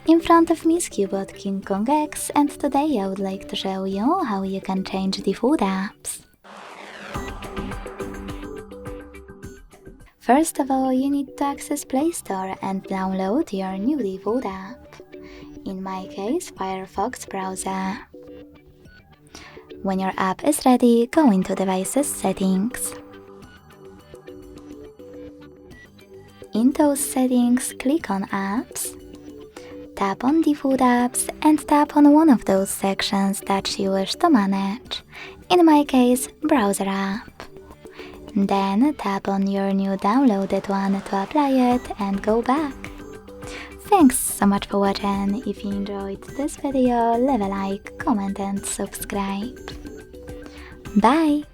In front of me is CUBOT King Kong X, and today I would like to show you how you can change the food apps. First of all, you need to access Play Store and download your new default app. In my case, Firefox browser. When your app is ready, go into Devices Settings. In those settings, click on Apps, tap on Default Apps and tap on one of those sections that you wish to manage, in my case, Browser app. Then tap on your new downloaded one to apply it and go back. Thanks so much for watching. If you enjoyed this video, leave a like, comment and subscribe. Bye!